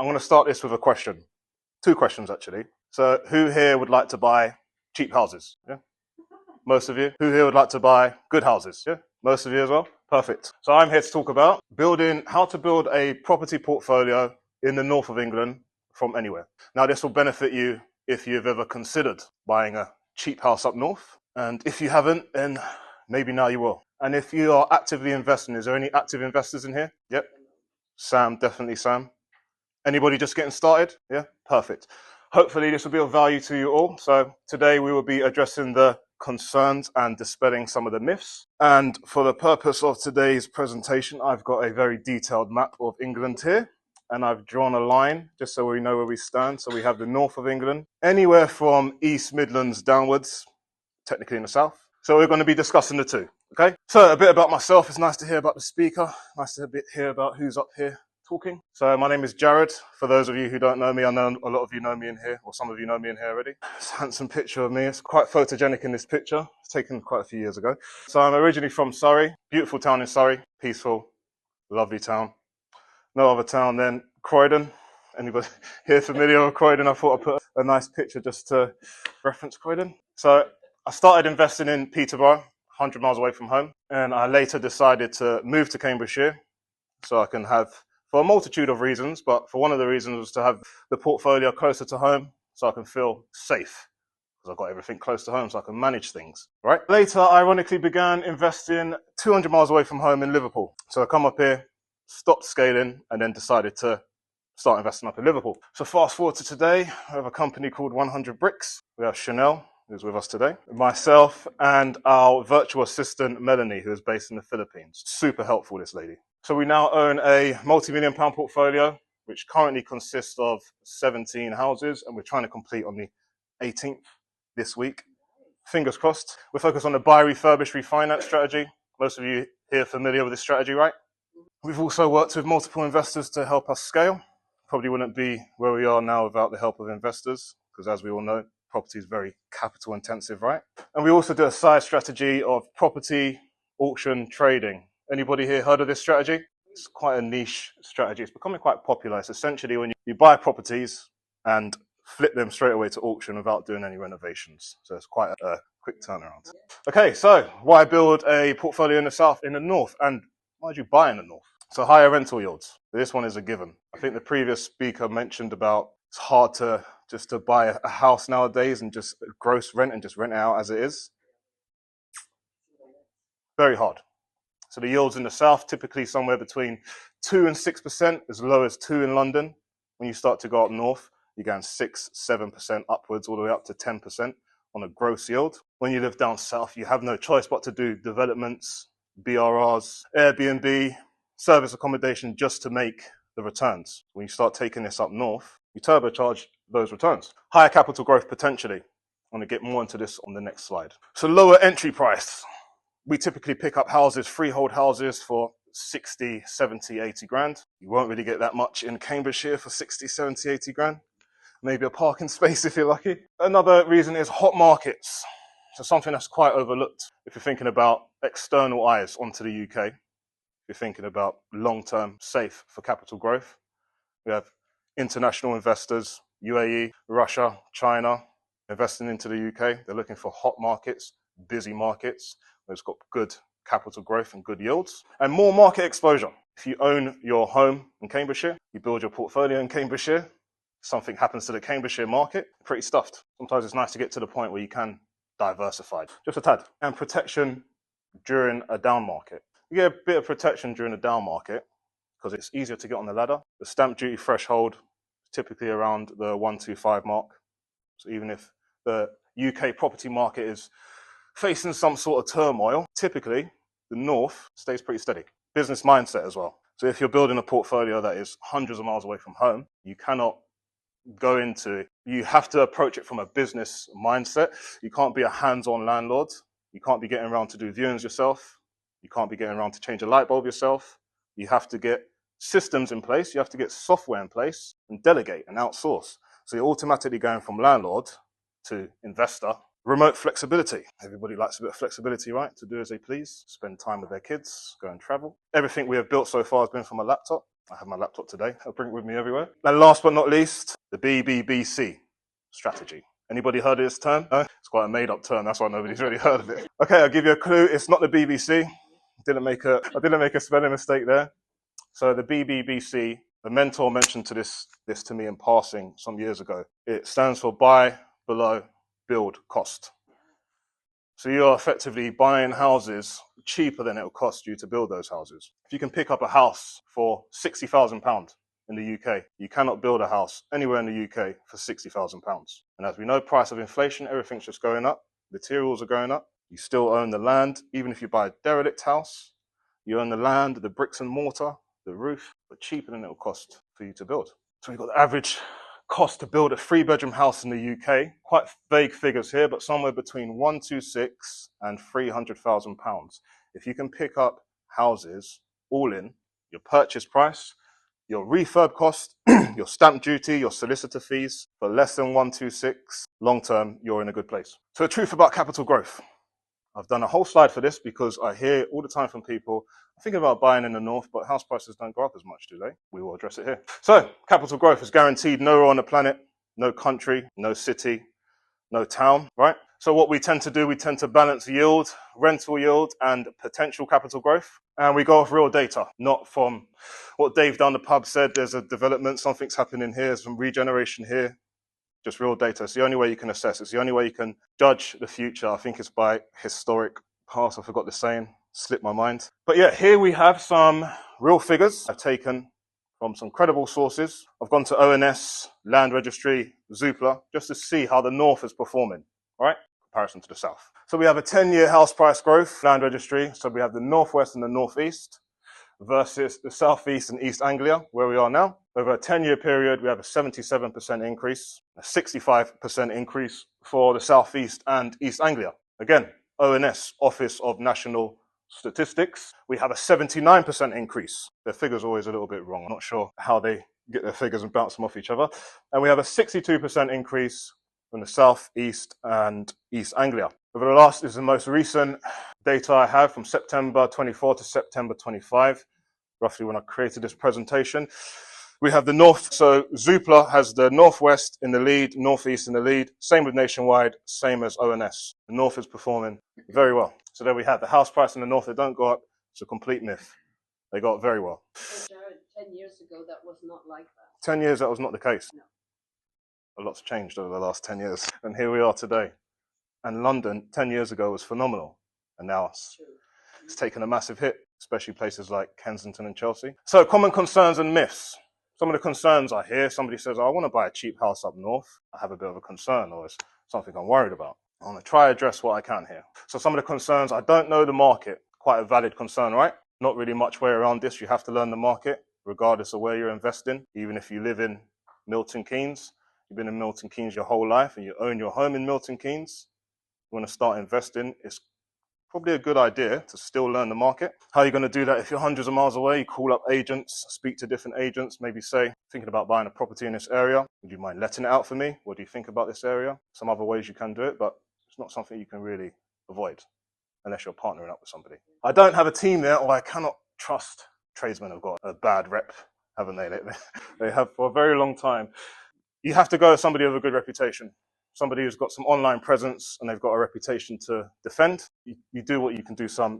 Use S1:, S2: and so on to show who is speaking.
S1: I'm going to start this with a question. Two questions, actually. So who here would like to buy cheap houses? Yeah? Most of you. Who here would like to buy good houses? Yeah? Most of you as well? Perfect. So I'm here to talk about how to build a property portfolio in the north of England from anywhere. Now, this will benefit you if you've ever considered buying a cheap house up north. And if you haven't, then maybe now you will. And if you are actively investing, is there any active investors in here? Yep. Sam, definitely Sam. Anybody just getting started? Yeah, perfect. Hopefully this will be of value to you all. So today we will be addressing the concerns and dispelling some of the myths. And for the purpose of today's presentation, I've got a very detailed map of England here. And I've drawn a line just so we know where we stand. So we have the north of England, anywhere from East Midlands downwards, technically in the south. So we're going to be discussing the two. Okay. So a bit about myself. It's nice to hear about the speaker. Nice to hear about who's up here talking. So my name is Jared. For those of you who don't know me, I know a lot of you know me in here, or some of you know me in here already. It's a handsome picture of me. It's quite photogenic in this picture. It's taken quite a few years ago. So I'm originally from Surrey, beautiful town in Surrey, peaceful, lovely town. No other town than Croydon. Anybody here familiar with Croydon? I thought I'd put a nice picture just to reference Croydon. So I started investing in Peterborough, 100 miles away from home. And I later decided to move to Cambridgeshire so I can have, for a multitude of reasons, but for one of the reasons was to have the portfolio closer to home so I can feel safe because I've got everything close to home so I can manage things, right? Later, I ironically began investing 200 miles away from home in Liverpool. So I come up here, stopped scaling, and then decided to start investing up in Liverpool. So fast forward to today, we have a company called 100 Bricks. We have Chanel, who's with us today, myself, and our virtual assistant, Melanie, who is based in the Philippines. Super helpful, this lady. So we now own a multi-million pound portfolio, which currently consists of 17 houses, and we're trying to complete on the 18th this week. Fingers crossed. We're focused on the buy, refurbish, refinance strategy. Most of you here are familiar with this strategy, right? We've also worked with multiple investors to help us scale. Probably wouldn't be where we are now without the help of investors, because as we all know, property is very capital intensive, right? And we also do a side strategy of property auction trading. Anybody here heard of this strategy? It's quite a niche strategy. It's becoming quite popular. It's essentially when you buy properties and flip them straight away to auction without doing any renovations. So it's quite a quick turnaround. Okay, so why build a portfolio in the south, in the north? And why do you buy in the north? So higher rental yields. This one is a given. I think the previous speaker mentioned about it's hard to just to buy a house nowadays and just gross rent and just rent it out as it is. Very hard. So the yields in the south typically somewhere between 2 and 6%, as low as 2 in London. When you start to go up north, you're going 6, 7% upwards, all the way up to 10% on a gross yield. When you live down south, you have no choice but to do developments, BRRs, Airbnb, service accommodation just to make the returns. When you start taking this up north, you turbocharge those returns. Higher capital growth potentially. I'm going to get more into this on the next slide. So lower entry price. We typically pick up houses, freehold houses, for 60, 70, 80 grand. You won't really get that much in Cambridgeshire for 60, 70, 80 grand. Maybe a parking space if you're lucky. Another reason is hot markets. So something that's quite overlooked if you're thinking about external eyes onto the UK. If you're thinking about long-term safe for capital growth. We have international investors, UAE, Russia, China, investing into the UK. They're looking for hot markets, busy markets. It's got good capital growth and good yields, and more market exposure. If you own your home in Cambridgeshire, you build your portfolio in Cambridgeshire, something happens to the Cambridgeshire market, pretty stuffed. Sometimes it's nice to get to the point where you can diversify, just a tad. And protection during a down market. You get a bit of protection during a down market because it's easier to get on the ladder. The stamp duty threshold is typically around the 125 mark. So even if the UK property market is facing some sort of turmoil, typically the north stays pretty steady. Business mindset as well. So if you're building a portfolio that is hundreds of miles away from home, you cannot go into, you have to approach it from a business mindset. You can't be a hands-on landlord. You can't be getting around to do viewings yourself. You can't be getting around to change a light bulb yourself. You have to get systems in place. You have to get software in place and delegate and outsource. So you're automatically going from landlord to investor. Remote flexibility. Everybody likes a bit of flexibility, right? To do as they please, spend time with their kids, go and travel. Everything we have built so far has been from a laptop. I have my laptop today. I'll bring it with me everywhere. And last but not least, the BBBC strategy. Anybody heard of this term? No? It's quite a made-up term. That's why nobody's really heard of it. Okay, I'll give you a clue. It's not the BBC. I didn't make a spelling mistake there. So the BBBC, the mentor mentioned this to me in passing some years ago. It stands for buy below build cost. So you're effectively buying houses cheaper than it will cost you to build those houses. If you can pick up a house for £60,000 in the UK, you cannot build a house anywhere in the UK for £60,000. And as we know, price of inflation, everything's just going up. Materials are going up. You still own the land. Even if you buy a derelict house, you own the land, the bricks and mortar, the roof, but cheaper than it will cost for you to build. So we've got the average cost to build a 3-bedroom house in the UK. Quite vague figures here, but somewhere between 126 and £300,000. If you can pick up houses all in, your purchase price, your refurb cost, your stamp duty, your solicitor fees, for less than 126, long term, you're in a good place. So the truth about capital growth. I've done a whole slide for this because I hear all the time from people, I'm thinking about buying in the north, but house prices don't go up as much, do they? We will address it here. So, capital growth is guaranteed nowhere on the planet, no country, no city, no town, right? So what we tend to do, we tend to balance yield, rental yield, and potential capital growth. And we go off real data, not from what Dave down the pub said, there's a development, something's happening here, some regeneration here. Just real data. It's the only way you can assess. It's the only way you can judge the future. I think it's by historic past. I forgot the saying. Slipped my mind. But yeah, here we have some real figures I've taken from some credible sources. I've gone to ONS, Land Registry, Zoopla, just to see how the north is performing, all right? In comparison to the south. So we have a 10-year house price growth, Land Registry. So we have the northwest and the northeast versus the southeast and East Anglia, where we are now. Over a 10-year period, we have a 77% increase, a 65% increase for the southeast and East Anglia. Again, ONS, Office of National Statistics, we have a 79% increase. Their figures are always a little bit wrong. I'm not sure how they get their figures and bounce them off each other. And we have a 62% increase from the south, east, and East Anglia. Over the last, this is the most recent data I have from September 24 to September 25, roughly when I created this presentation. We have the north, so Zoopla has the northwest in the lead, northeast in the lead, same with Nationwide, same as ONS. The north is performing very well. So there we have the house price in the north, they don't go up, it's a complete myth. They go up very well.
S2: But Jared, 10 years ago, that was not like that.
S1: 10 years, that was not the case.
S2: No.
S1: A lot's changed over the last 10 years. And here we are today. And London, 10 years ago, was phenomenal. And now it's taken a massive hit, especially places like Kensington and Chelsea. So common concerns and myths. Some of the concerns I hear, somebody says, oh, I want to buy a cheap house up north. I have a bit of a concern, or it's something I'm worried about. I want to try to address what I can here. So some of the concerns, I don't know the market. Quite a valid concern, right? Not really much way around this. You have to learn the market, regardless of where you're investing. Even if you live in Milton Keynes, you've been in Milton Keynes your whole life and you own your home in Milton Keynes, you want to start investing, it's probably a good idea to still learn the market. How are you going to do that if you're hundreds of miles away? You call up agents, speak to different agents, maybe say, thinking about buying a property in this area. Would you mind letting it out for me? What do you think about this area? Some other ways you can do it, but it's not something you can really avoid unless you're partnering up with somebody. I don't have a team there, or I cannot trust. Tradesmen have got a bad rep, haven't they? They have for a very long time. You have to go with somebody with a good reputation. Somebody who's got some online presence and they've got a reputation to defend. You do what you can do some